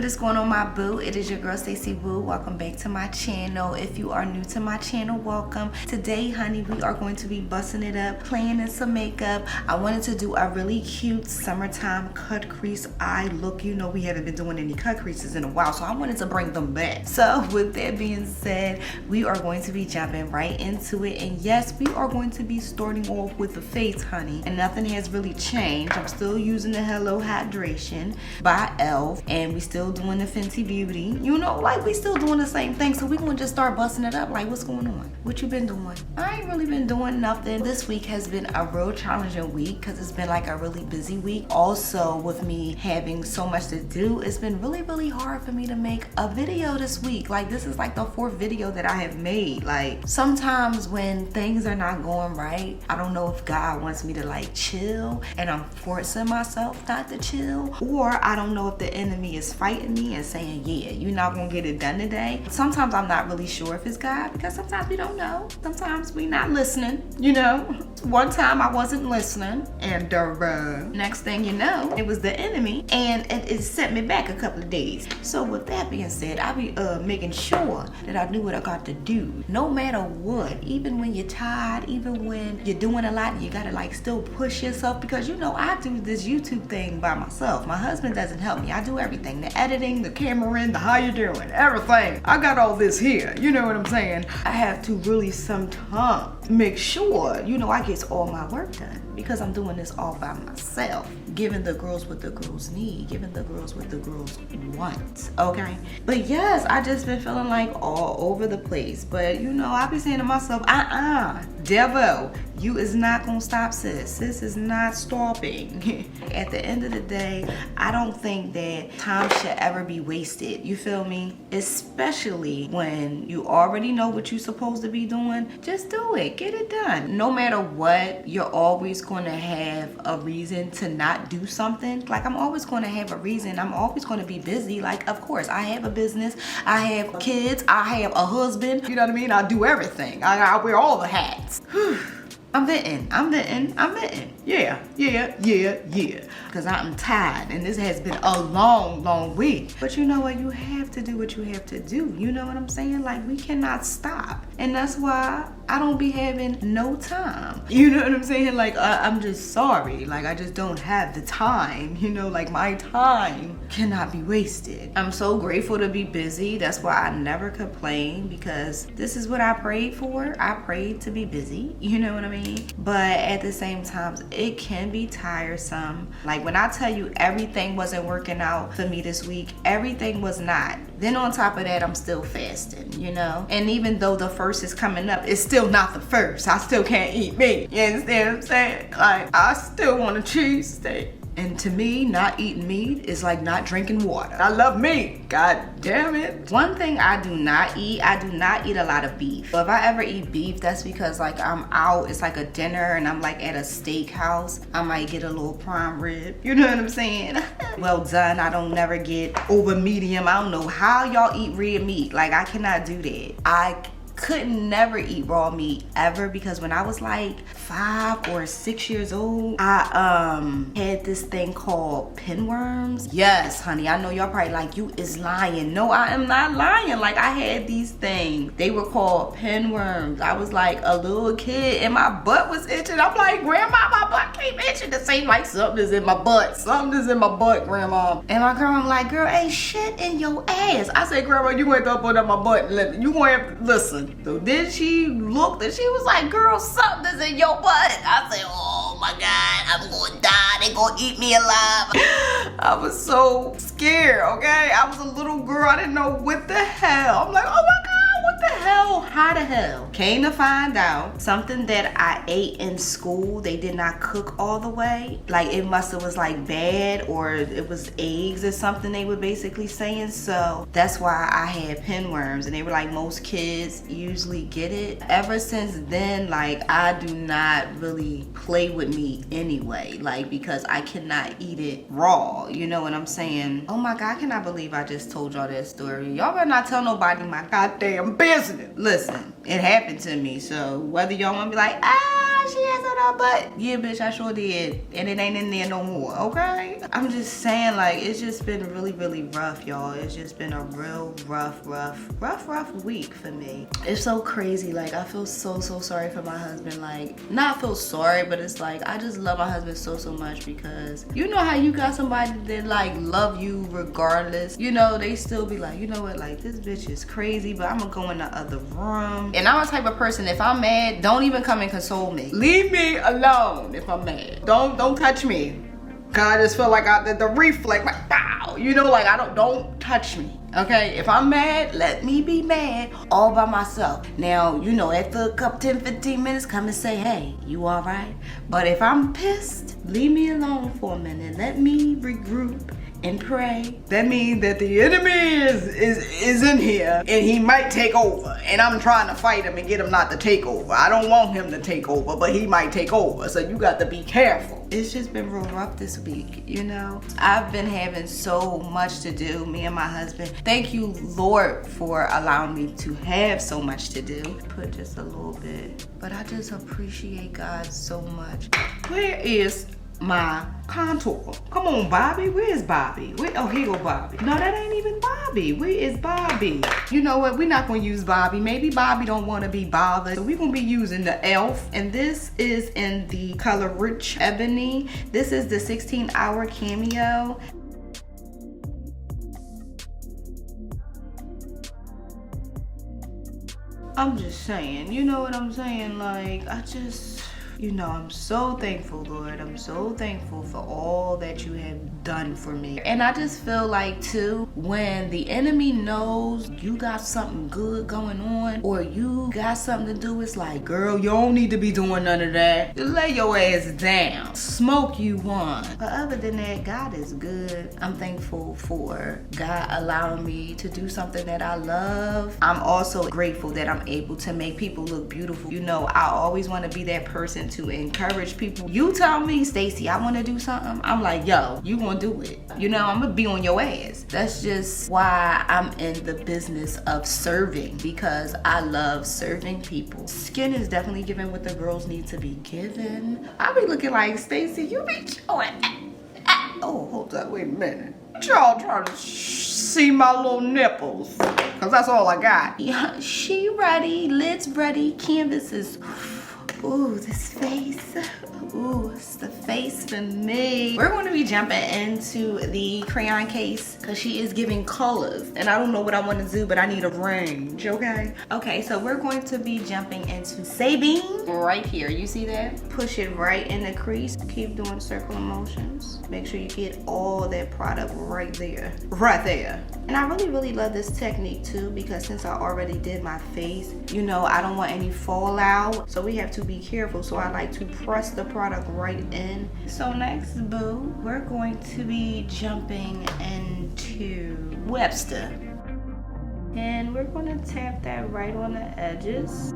What is going on, my boo? It is your girl STACIEWO. Welcome back to my channel. If you are new to my channel, welcome. Today, honey, we are going to be busting it up, playing in some makeup. I wanted to do a really cute summertime cut crease eye look. You know we haven't been doing any cut creases in a while, so I wanted to bring them back. So with that being said, we are going to be jumping right into it. And yes, we are going to be starting off with the face, honey. And nothing has really changed. I'm still using the Hello Hydration by e.l.f. and we still doing the Fenty Beauty. You know, like we still doing the same thing. So we gonna just start busting it up. Like, what's going on? What you been doing? I ain't really been doing nothing. This week has been a real challenging week because it's been like a really busy week. Also, with me having so much to do, it's been really hard for me to make a video this week. Like, this is like the 4th video that I have made. Like, sometimes when things are not going right, I don't know if God wants me to like chill and I'm forcing myself not to chill, or I don't know if the enemy is fighting me and saying, yeah, you're not gonna get it done today. Sometimes I'm not really sure if it's God, because sometimes we don't know. Sometimes we not listening, you know. One time I wasn't listening, and next thing you know, it was the enemy, and it sent me back a couple of days. So with that being said, I be making sure that I do what I got to do, no matter what. Even when you're tired, even when you're doing a lot, you gotta like still push yourself, because you know I do this YouTube thing by myself. My husband doesn't help me. I do everything, the editing, the cameraing, the how you doing, everything. I got all this here, you know what I'm saying? I have to really sometimes make sure, you know, I get all my work done, because I'm doing this all by myself, giving the girls what the girls need, giving the girls what the girls want, okay? But yes, I just been feeling like all over the place. But you know, I be saying to myself, devil, you is not gonna stop, sis. Sis is not stopping. At the end of the day, I don't think that time should ever be wasted. You feel me? Especially when you already know what you're supposed to be doing. Just do it. Get it done. No matter what, you're always gonna have a reason to not do something. Like, I'm always gonna have a reason. I'm always gonna be busy. Like, of course, I have a business. I have kids. I have a husband. You know what I mean? I do everything. I wear all the hats. I'm venting. Yeah. Because I'm tired, and this has been a long week. But you know what? You have to do what you have to do. You know what I'm saying? Like, we cannot stop. And that's why I don't be having no time. You know what I'm saying? Like, I'm just sorry. Like, I just don't have the time. You know, like, my time cannot be wasted. I'm so grateful to be busy. That's why I never complain, because this is what I prayed for. I prayed to be busy. You know what I mean? But at the same time, it can be tiresome. Like, when I tell you everything wasn't working out for me this week, everything was not. Then on top of that, I'm still fasting, you know? And even though the 1st is coming up, it's still not the 1st. I still can't eat meat. You understand what I'm saying? Like, I still want a cheesesteak. And to me, not eating meat is like not drinking water. I love meat, god damn it. One thing I do not eat a lot of beef. But if I ever eat beef, that's because like I'm out, it's like a dinner and I'm like at a steakhouse. I might get a little prime rib, you know what I'm saying? Well done. I don't never get over medium. I don't know how y'all eat red meat. Like, I cannot do that. I couldn't never eat raw meat ever, because when I was like 5 or 6 years old, I had this thing called pinworms. Yes, honey, I know y'all probably like, you is lying. No, I am not lying. Like, I had these things. They were called pinworms. I was like a little kid and my butt was itching. I'm like, Grandma, my butt keep itching. It seems like something is in my butt. Something is in my butt, Grandma. And my grandma like, girl, ain't shit in your ass. I said, Grandma, you went up on my butt. You gonna have to listen. So then she looked and she was like, girl, something's in your butt. I said, oh my God, I'm gonna die. They gonna eat me alive. I was so scared, okay? I was a little girl. I didn't know what the hell. I'm like, oh my God. What the hell? How the hell? Came to find out, something that I ate in school, they did not cook all the way. Like, it must have was like bad, or it was eggs or something they were basically saying. So that's why I had pinworms, and they were like, most kids usually get it. Ever since then, like, I do not really play with meat anyway, like, because I cannot eat it raw. You know what I'm saying? Oh my God, I cannot believe I just told y'all that story. Y'all better not tell nobody my goddamn business. Listen, it happened to me, so whether y'all want to be like, she has on her butt. Yeah, bitch, I sure did. And it ain't in there no more, okay? I'm just saying, like, it's just been really, really rough, y'all. It's just been a real rough week for me. It's so crazy. Like, I feel so sorry for my husband. Like, not feel sorry, but it's like, I just love my husband so much because you know how you got somebody that like love you regardless. You know, they still be like, you know what, like this bitch is crazy, but I'm gonna go in the other room. And I'm the type of person, if I'm mad, don't even come and console me. Leave me alone if I'm mad. Don't touch me. Cause I just feel like the reflex, like, pow, you know, like don't touch me. Okay, if I'm mad, let me be mad all by myself. Now, you know, after a couple 10-15 minutes, come and say, hey, you all right? But if I'm pissed, leave me alone for a minute. Let me regroup and pray. That means that the enemy is in here and he might take over. And I'm trying to fight him and get him not to take over. I don't want him to take over, but he might take over. So you got to be careful. It's just been real rough this week, you know? I've been having so much to do, me and my husband. Thank you, Lord, for allowing me to have so much to do. Put just a little bit. But I just appreciate God so much. Where is my contour? Come on, Bobby. Where is Bobby? Oh, here go Bobby. No, that ain't even Bobby. Where is Bobby? You know what? We're not gonna use Bobby. Maybe Bobby don't want to be bothered. So we're gonna be using the e.l.f. And this is in the color Rich Ebony. This is the 16-hour cameo. I'm just saying, you know what I'm saying? Like, you know, I'm so thankful, Lord. I'm so thankful for all that you have done for me. And I just feel like, too, when the enemy knows you got something good going on or you got something to do, it's like, girl, you don't need to be doing none of that. Just lay your ass down. Smoke you one. But other than that, God is good. I'm thankful for God allowing me to do something that I love. I'm also grateful that I'm able to make people look beautiful. You know, I always want to be that person to encourage people. You tell me, Stacy, I want to do something, I'm like, yo, you gonna do it. You know, I'm gonna be on your ass. That's just why I'm in the business of serving, because I love serving people. Skin is definitely giving what the girls need to be given. I be looking like, Stacy, you be showing. Oh, hold up, wait a minute. Y'all trying to see my little nipples, cause that's all I got. Yeah, she ready, lid's ready, canvas is. Ooh, this face. Ooh, it's the face for me. We're going to be jumping into the crayon case because she is giving colors. And I don't know what I want to do, but I need a range, okay? Okay, so we're going to be jumping into Sabine right here. You see that? Push it right in the crease. Keep doing circular motions. Make sure you get all that product right there. Right there. And I really love this technique too, because since I already did my face, you know, I don't want any fallout. So we have to be careful. So I like to press the product right in. So next, boo, we're going to be jumping into Webster. And we're going to tap that right on the edges.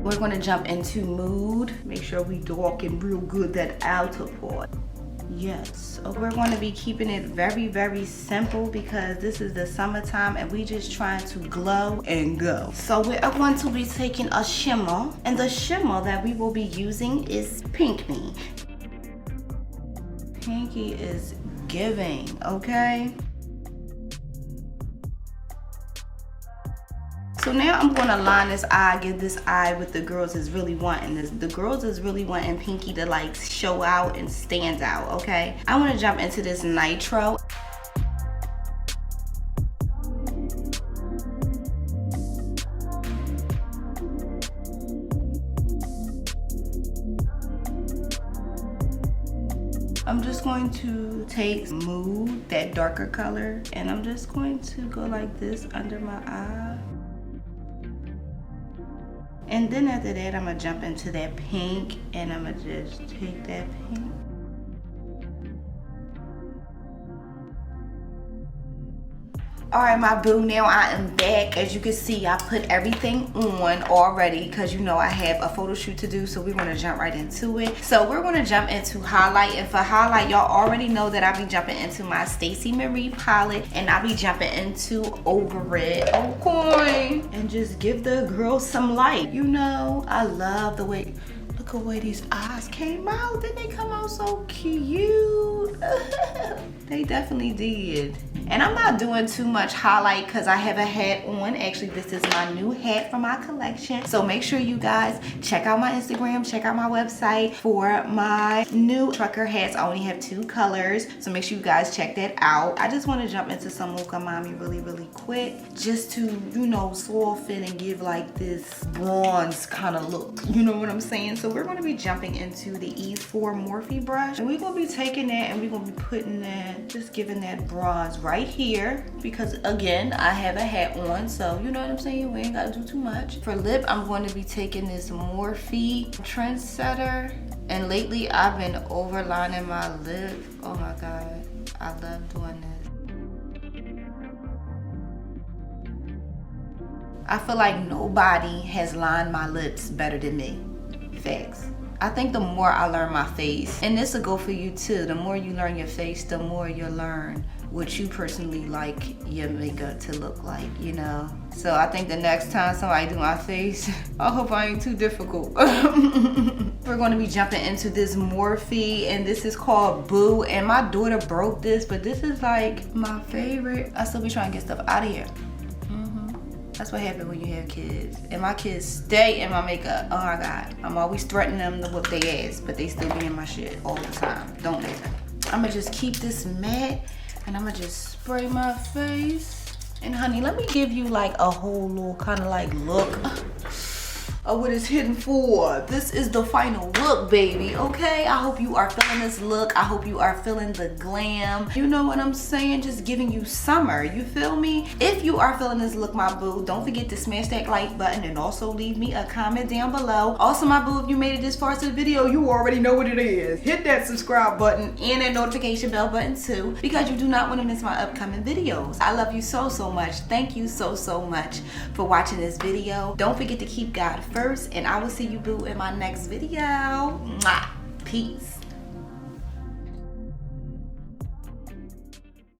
We're going to jump into Mood. Make sure we darken real good that outer part. Yes, we're going to be keeping it very simple because this is the summertime and we just trying to glow and go. So we are going to be taking a shimmer, and the shimmer that we will be using is Pinky. Pinky is giving, okay? So now I'm gonna line this eye, give this eye what the girls is really wanting. The girls is really wanting Pinky to like show out and stand out, okay? I wanna jump into this Nitro. I'm just going to take Mood, that darker color, and I'm just going to go like this under my eye. And then after that, I'm gonna jump into that pink, and I'm gonna just take that pink. All right, my boo, now I am back. As you can see, I put everything on already because you know I have a photo shoot to do, so we're gonna jump right into it. So we're gonna jump into highlight, and for highlight, y'all already know that I be jumping into my Stacey Marie palette, and I be jumping into Over It, okay, and just give the girl some light. You know, I love the way, look at the way these eyes came out. Didn't they come out so cute? They definitely did. And I'm not doing too much highlight because I have a hat on. Actually, this is my new hat from my collection. So make sure you guys check out my Instagram, check out my website for my new trucker hats. I only have 2 colors, so make sure you guys check that out. I just want to jump into some Mocha Mommy really quick, just to, you know, soften and give like this bronze kind of look. You know what I'm saying? So we're going to be jumping into the Ease 4 Morphe brush, and we're going to be taking that and we're going to be putting that, just giving that bronze right here, because again I have a hat on, so you know what I'm saying, we ain't gotta do too much. For lip, I'm going to be taking this Morphe Trendsetter, and lately I've been overlining my lip. Oh my god, I love doing this. I feel like nobody has lined my lips better than me. Facts. I think the more I learn my face, and this will go for you too, the more you learn your face, the more you'll learn what you personally like your makeup to look like, you know? So I think the next time somebody do my face, I hope I ain't too difficult. We're gonna be jumping into this Morphe, and this is called Boo, and my daughter broke this, but this is like my favorite. I still be trying to get stuff out of here. That's what happens when you have kids. And my kids stay in my makeup. Oh my God. I'm always threatening them to whoop their ass, but they still be in my shit all the time. Don't let them. I'm gonna just keep this matte, and I'm gonna just spray my face. And honey, let me give you like a whole little kind of like look of what it's hidden for. This is the final look, baby, okay? I hope you are feeling this look. I hope you are feeling the glam. You know what I'm saying? Just giving you summer, you feel me? If you are feeling this look, my boo, don't forget to smash that like button and also leave me a comment down below. Also, my boo, if you made it this far to the video, you already know what it is. Hit that subscribe button and that notification bell button too, because you do not want to miss my upcoming videos. I love you so much. Thank you so much for watching this video. Don't forget to keep God first, and I will see you, boo, in my next video. Mwah. Peace.